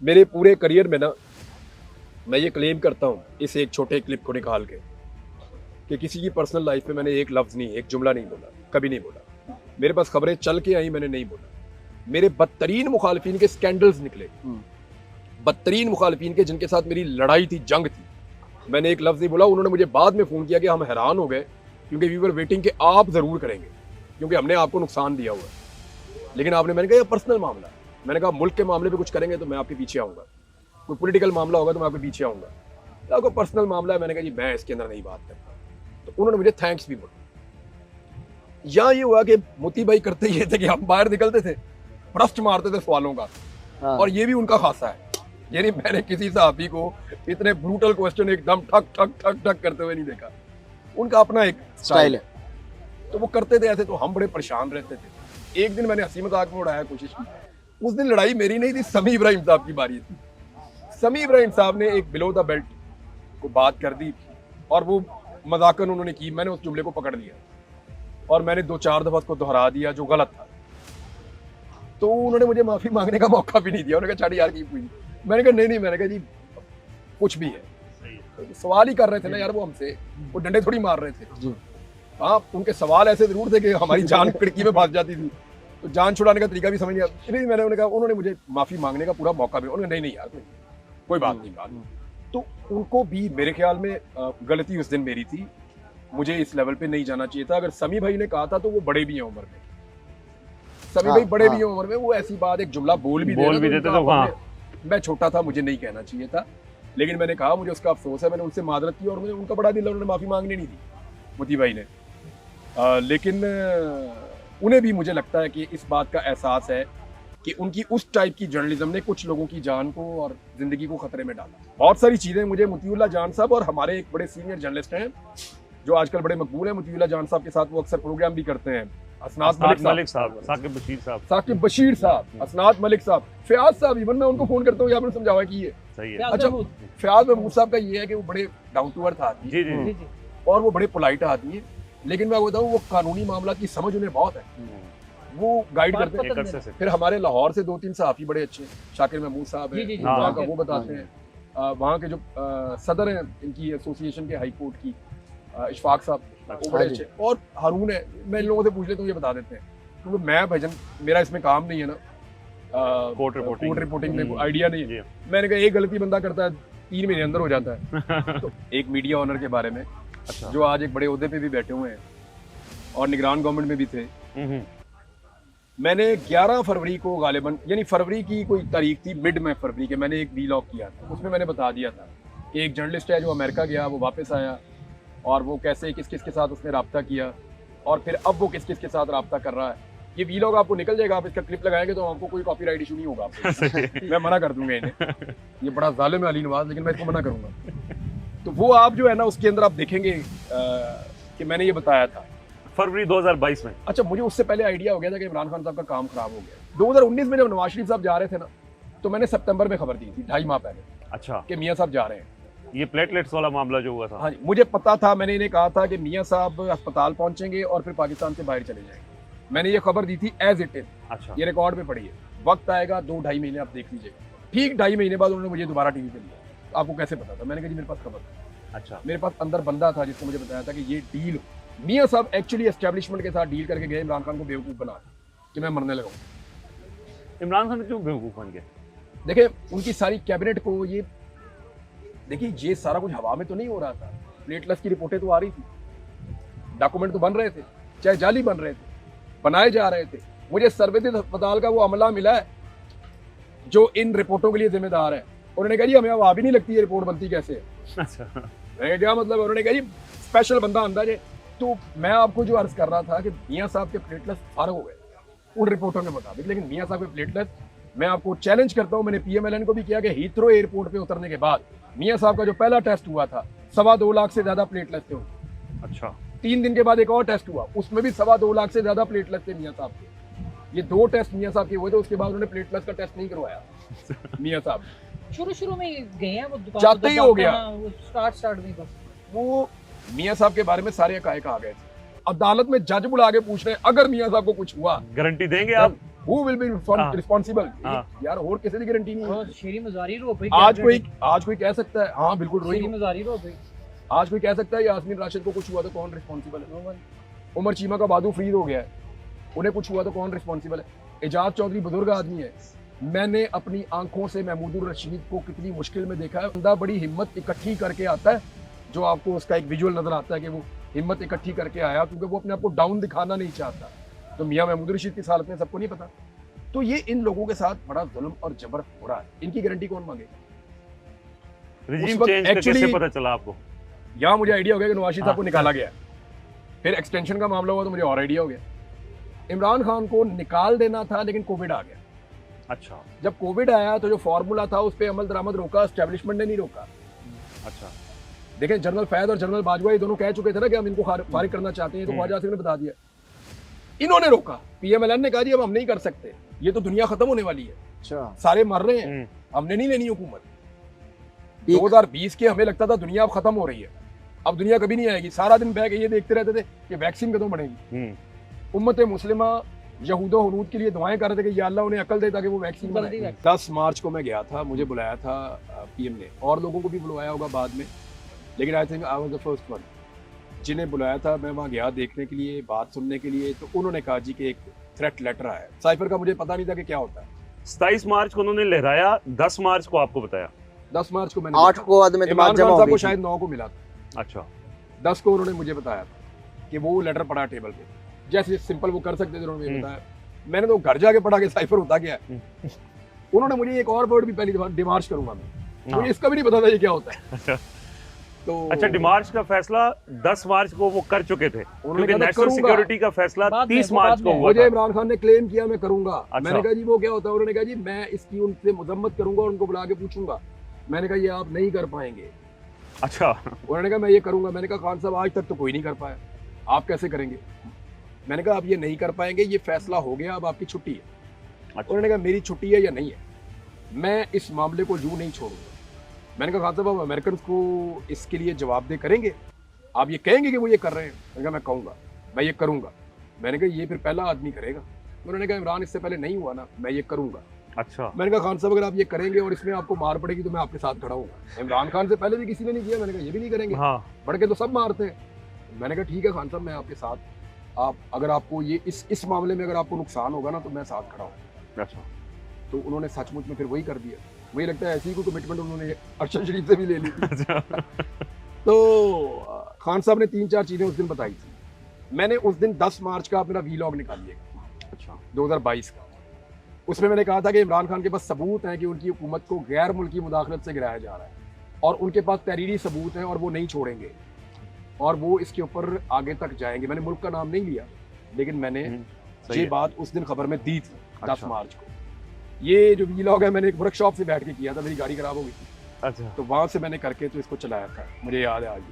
मेरे पूरे करियर में ना, मैं ये क्लेम करता हूँ इस एक छोटे क्लिप को निकाल के, कि किसी की पर्सनल लाइफ में मैंने एक लफ्ज़ नहीं, एक जुमला नहीं बोला, कभी नहीं बोला। मेरे पास खबरें चल के आई, मैंने नहीं बोला। मेरे बदतरीन मुखालिफिन के स्कैंडल्स निकले, बदतरीन मुखालिफिन के जिनके साथ मेरी लड़ाई थी, जंग थी, मैंने एक लफ्ज़ नहीं बोला। उन्होंने मुझे बाद में फ़ोन किया कि हम हैरान हो गए, क्योंकि वी वर वेटिंग कि आप ज़रूर करेंगे, क्योंकि हमने आपको नुकसान दिया हुआ है। लेकिन आपने, मैंने कहा ये पर्सनल मामला है। मैंने कहा मुल्क के मामले पे कुछ करेंगे तो मैं आपके पीछे आऊँगा, कोई पॉलिटिकल मामला होगा तो मैं आपके पीछे आऊँगा। आपको पर्सनल मामला है, मैंने कहा जी मैं इसके अंदर नहीं बात करता। तो उन्होंने मुझे थैंक्स भी बोला। यहाँ ये हुआ कि मोती भाई करते ये थे कि हम बाहर निकलते थे, प्रश्न मारते थे सवालों का, और ये भी उनका खासा है। यानी मैंने किसी सहाफी को इतने ब्रूटल क्वेश्चन एकदम ठक ठक ठक ठक करते हुए नहीं देखा। उनका अपना एक स्टाइल है, तो वो करते थे ऐसे, तो हम बड़े परेशान रहते थे। एक दिन मैंने हंसी मजाक में उड़ाया, कोशिश की। उस दिन लड़ाई मेरी नहीं थी, समी इब्राहिम साहब की बारी थी। समी इब्राहिम साहब ने एक बिलो द बेल्ट को बात कर दी, और वो मजाकन उन्होंने की। मैंने उस जुमले को पकड़ लिया और मैंने 2-4 दफा उसको दोहरा दिया जो गलत था। तो उन्होंने मुझे माफी मांगने का मौका भी नहीं दिया। उन्होंने कहा छाड़ी यार की हुई। मैंने कहा नहीं, मैंने कहा जी कुछ भी है। तो सवाल ही कर रहे थे ना यार वो हमसे, वो डंडे थोड़ी मार रहे थे। हाँ, उनके सवाल ऐसे जरूर थे कि हमारी जान खिड़की में फंस जाती थी, तो जान छुड़ाने का तरीका भी समझ नहीं आया। मैंने उन्होंने कहा, उन्होंने मुझे माफी मांगने का पूरा मौका भी, उन्होंने नहीं यार कोई बात नहीं बात। तो उनको भी मेरे ख्याल में गलती उस दिन मेरी थी, मुझे इस लेवल पे नहीं जाना चाहिए था। अगर समी भाई ने कहा था तो वो बड़े भी हैं उम्र में, समी भाई बड़े भी हैं उम्र में, वो ऐसी बात एक जुमला बोल भी देते तो मैं छोटा था, मुझे नहीं कहना चाहिए था। लेकिन मैंने कहा मुझे उसका अफसोस है, मैंने उनसे मादरत की और मुझे उनका बड़ा दिल है, उन्होंने माफी मांगनी नहीं दी मोती भाई ने। लेकिन उन्हें भी मुझे लगता है कि इस बात का एहसास है कि उनकी उस टाइप की जर्नलिज्म ने कुछ लोगों की जान को और जिंदगी को खतरे में डाला। बहुत सारी चीजें मुझे मोतीउल्लाह जान साहब और हमारे एक बड़े सीनियर जर्नलिस्ट हैं जो आजकल बड़े मकबूल हैं, मोतीउल्लाह जान साहब के साथ वो अक्सर प्रोग्राम भी करते हैं, असनाद मलिक साहब, साकिब बशीर साहब, असनाद मलिक साहब, फयाज साहब। इवन मैं उनको फोन करता हूँ, आपने समझावा की है सही है। अच्छा, फयाज महमूद साहब का ये है कि वो बड़े डाउन टू अर्थ आदमी है और वो बड़े पोलाइट आदमी है, लेकिन मैं बताऊँ वो कानूनी मामला की समझ उन्हें बहुत है, वो गाइड करते हैं। फिर हमारे लाहौर से 2-3 सहाफी बड़े अच्छे, शाकिर महमूद साहब है, वहाँ का वो बताते हैं, वहाँ के जो सदर हैं इनकी एसोसिएशन के हाई कोर्ट की, इशफाक साहब, वो बड़े अच्छे, और हारून है। मैं इन लोगों से पूछ लेता हूँ, ये बता देते हैं, क्योंकि मैं भाईजान मेरा इसमें काम नहीं है ना, कोर्ट रिपोर्टिंग में आइडिया नहीं है। मैंने कहा एक गलती बंदा करता है 3 महीने अंदर हो जाता है। तो एक मीडिया ऑनर के बारे में, जो आज एक बड़े ओहदे पे भी बैठे हुए हैं और निगरान गवर्नमेंट में भी थे, मैंने 11 फरवरी को गालिबन, यानी फरवरी की कोई तारीख थी, मिड में फरवरी के, मैंने एक वीलॉग किया था। उसमें मैंने बता दिया था कि एक जर्नलिस्ट है जो अमेरिका गया, वो वापस आया, और वो कैसे किस किस के साथ उसने रब्ता किया, और फिर अब वो किस किस के साथ रब्ता कर रहा है। ये वीलॉग आपको निकल जाएगा, आप इसका क्लिप लगाएंगे तो आपको कोई कॉपीराइट इशू नहीं होगा आपको। मैं मना कर दूंगा इन्हें, ये बड़ा जालिम है अली नवाज, लेकिन मैं इसको मना करूंगा। तो वो आप जो है ना, उसके अंदर आप देखेंगे कि मैंने ये बताया था फरवरी 2022 में। अच्छा, मुझे उससे पहले आइडिया हो गया था कि इमरान खान साहब का काम खराब हो गया। 2019 में जब नवाज शरीफ साहब जा रहे थे ना, तो मैंने सितंबर में खबर दी थी, 2.5 माह पहले, अच्छा, कि मियां साहब जा रहे हैं। ये प्लेटलेट्स वाला मामला जो हुआ था, हाँ जी, मुझे पता था। मैंने इन्हें कहा था कि मियां साहब अस्पताल पहुंचेंगे और फिर पाकिस्तान से बाहर चले जाएंगे। मैंने ये खबर दी थी एज इट इज। अच्छा, ये रिकॉर्ड पे पड़ी है। वक्त आएगा 2-2.5 महीने, आप देख लीजिएगा। ठीक 2.5 महीने बाद उन्होंने मुझे दोबारा टीवी पे लिया। आपको कैसे पता था? मैंने कहा जी मेरे पास खबर था। अच्छा, मेरे पास अंदर बंदा था जिसने मुझे बताया था कि ये डील, मियां साहब एक्चुअली एस्टेब्लिशमेंट के साथ डील करके गए इमरान खान को बेवकूफ बना कि मैं मरने लगा हूं। इमरान खान क्यों बेवकूफ बन गए? देखिए, उनकी सारी कैबिनेट को ये, देखिए ये सारा कुछ हवा में तो नहीं हो रहा था। प्लेटलेस की रिपोर्टें तो आ रही थी, डॉक्यूमेंट तो बन रहे थे, चाहे जाली बन रहे थे, बनाए जा रहे थे। मुझे सर्वोदय अस्पताल का वो अमला मिला है जो इन रिपोर्टों के लिए जिम्मेदार है। उन्होंने कहा जी हमें वहां भी नहीं लगती ये रिपोर्ट बनती कैसे है। अच्छा, क्या मतलब? उन्होंने कहा जी स्पेशल बंदा अंदाजे। तो मैं आपको जो अर्ज कर रहा था कि मियां साहब के प्लेटलेस फारग हो गए उन रिपोर्टों के मुताबिक, लेकिन मियां साहब के प्लेटलेस, मैं आपको चैलेंज करता हूं, मैंने PMLN को भी किया कि हीथ्रो एयरपोर्ट पे उतरने के बाद मियां साहब का जो पहला टेस्ट हुआ था, 2.25 लाख से ज्यादा प्लेटलेस थे। अच्छा, 3 दिन के बाद एक और टेस्ट हुआ, उसमें भी 2.25 लाख से ज्यादा प्लेटलेस थे मियां साहब के। ये 2 टेस्ट मियां साहब के हुए थे, उसके बाद उन्होंने प्लेटलेस का टेस्ट नहीं करवाया मियां साहब। शुरू में गए हैं वो दुकान, जाते ही हो गया। वो स्टार्ट में बस वो मियां साहब के बारे में सारे हकायक आ गए थे। अदालत में जज बुला के पूछ रहे हैं अगर मियां साहब को कुछ हुआ गारंटी देंगे आप? Who will be हाँ। responsible? हाँ। यार और किसी की गारंटी नहीं और है। शेरी मजारी रो भाई आज कोई कह सकता है, हाँ बिल्कुल रोई शेरी हूँ। मजारी रो भाई आज कोई कह सकता है यास्मीन राशिद को कुछ हुआ तो कौन रिस्पॉन्सिबल है? उमर चीमा का बादू फ्रीज हो गया है, उन्हें कुछ हुआ तो कौन रिस्पॉन्सिबल है? एजाज चौधरी बुजुर्ग आदमी है, मैंने अपनी आंखों से महमूदुर रशीद को कितनी मुश्किल में देखा है। बंदा बड़ी हिम्मत इकट्ठी करके आता है, जो आपको उसका एक विजुअल नजर आता है कि वो हिम्मत इकट्ठी करके आया क्योंकि वो अपने आप को डाउन दिखाना नहीं चाहता। तो मियां महमूदुर रशीद की हालत में सबको नहीं पता। तो ये इन लोगों के साथ बड़ा जुल्म और जबर हो रहा है, इनकी गारंटी कौन मांगेगा? रिजीम वक्त चेंज का कैसे actually- पता चला आपको? यहाँ मुझे आइडिया हो गया कि नवाज शरीफ साहब को हाँ। निकाला गया, फिर एक्सटेंशन का मामला हुआ तो मुझे और आइडिया हो गया। इमरान खान को निकाल देना था लेकिन कोविड आ गया। अच्छा जब कोविड आया तो जो फॉर्मूला था उस पर अमल दरामद रोका, एस्टेब्लिशमेंट ने नहीं रोका। अच्छा देखें जनरल फैद और जनरल बाजवा ये दोनों कह चुके थे ना कि हम इनको फारिग करना चाहते हैं, तो ख्वाजा आसिफ ने बता दिया, इन्होंने रोका। पीएमएलएन ने कहा जी अब हम नहीं कर सकते, ये तो दुनिया खत्म होने वाली है, अच्छा सारे मर रहे हैं, हम्म, हमने नहीं लेनी हुकूमत। एक- 2020 के हमें लगता था दुनिया अब खत्म हो रही है, अब दुनिया कभी नहीं आएगी। सारा दिन बैठ के ये देखते रहते थे कि वैक्सीन कदों बनेगी। हम्म, उम्मत मुस्लिमा यहूदो हनूद के लिए दुआएं कर रहे थे कि या अल्लाह उन्हें अकल दे ताकि वो वैक्सीन जल्दी बनाएं। 10 मार्च को मैं गया था, मुझे बुलाया था पीएम ने, और लोगों को भी बुलवाया होगा बाद में, लेकिन I think I was the first one जिन्हें बुलाया था। मैं वहाँ गया देखने के लिए, बात सुनने के लिए, तो उन्होंने कहा जी कि एक थ्रेट लेटर आया है। साइफर का मुझे पता नहीं था कि क्या होता है। 27 मार्च को उन्होंने लहराया, 10 मार्च को आपको बताया। 10 मार्च को मैंने 8 देखा। को आदम इमरान एतमाद खान जमा हो साहब गई को थी। शायद 9 को मिला था, अच्छा 10 को उन्होंने मुझे बताया था कि वो लेटर पड़ा टेबल पे, जैसे सिंपल वो कर सकते थे, उन्होंने मुझे बताया। मैंने तो घर जाके पढ़ा के साइफर होता क्या है। उन्होंने मुझे एक और वर्ड भी पहली दफा डिमार्च करूंगा मैं, हाँ। मुझे इसका भी नहीं पता था ये क्या होता है। अच्छा तो अच्छा, डिमार्च का फैसला 10 मार्च को वो कर चुके थे, उन्होंने क्योंकि कहा था नेशनल करूंगा। सिक्योरिटी का फैसला बाद में, 30 वो मार्च बाद को में। हुआ मुझे था। इमरान खान ने क्लेम किया मैं करूंगा। अच्छा। मैंने कहा जी वो क्या होता है? उन्होंने कहा जी मैं इसकी उनसे मजम्मत करूंगा और उनको बुला के पूछूंगा। मैंने कहा ये आप नहीं कर पाएंगे। अच्छा उन्होंने कहा मैं ये करूंगा। मैंने कहा खान साहब आज तक तो कोई नहीं कर पाया, आप कैसे करेंगे? मैंने कहा आप ये नहीं कर पाएंगे, ये फैसला हो गया, अब आपकी छुट्टी है। अच्छा उन्होंने कहा मेरी छुट्टी है या नहीं है, मैं इस मामले को यूं नहीं छोड़ूंगा। मैंने कहा खान साहब आप अमेरिकन को इसके लिए जवाबदेह करेंगे? आप ये कहेंगे कि वो ये कर रहे हैं? मैंने कहा मैं कहूँगा, मैं ये करूँगा। मैंने कहा ये फिर पहला आदमी करेगा। उन्होंने कहा इमरान इससे पहले नहीं हुआ ना, मैं ये करूँगा। अच्छा मैंने कहा खान साहब अगर आप ये करेंगे और इसमें आपको मार पड़ेगी तो मैं आपके साथ खड़ा हूँगा। इमरान खान से पहले भी किसी ने नहीं किया, मैंने कहा ये भी नहीं करेंगे, हाँ बढ़ के तो सब मारते हैं। मैंने कहा ठीक है खान साहब मैं आपके साथ, आप अगर आपको ये इस मामले में अगर आपको नुकसान होगा ना तो मैं साथ खड़ा हूँ। अच्छा तो उन्होंने सचमुच में फिर वही कर दिया। मुझे लगता है ऐसी ही कोई कमिटमेंट उन्होंने अरशद शरीफ से भी ले ली थी। अच्छा तो खान साहब ने 3-4 चीज़ें उस दिन बताई थी। मैंने उस दिन 10 मार्च का मेरा वीलॉग निकाल लिया, अच्छा 2022 का। उसमें मैंने कहा था कि इमरान खान के पास सबूत हैं कि उनकी हुकूमत को गैर मुल्की मुदाखलत से गिराया जा रहा है और उनके पास तहरीरी सबूत हैं और वो नहीं छोड़ेंगे और वो इसके ऊपर आगे तक जाएंगे। मैंने मुल्क का नाम नहीं लिया, लेकिन मैंने सही ये है। बात उस दिन खबर में दी थी 10 अच्छा। मार्च को। ये जो वीलॉग है मैंने एक वर्कशॉप से बैठ के किया था, मेरी गाड़ी खराब हो गई थी, अच्छा तो वहां से मैंने करके तो इसको चलाया था, मुझे याद है आज भी।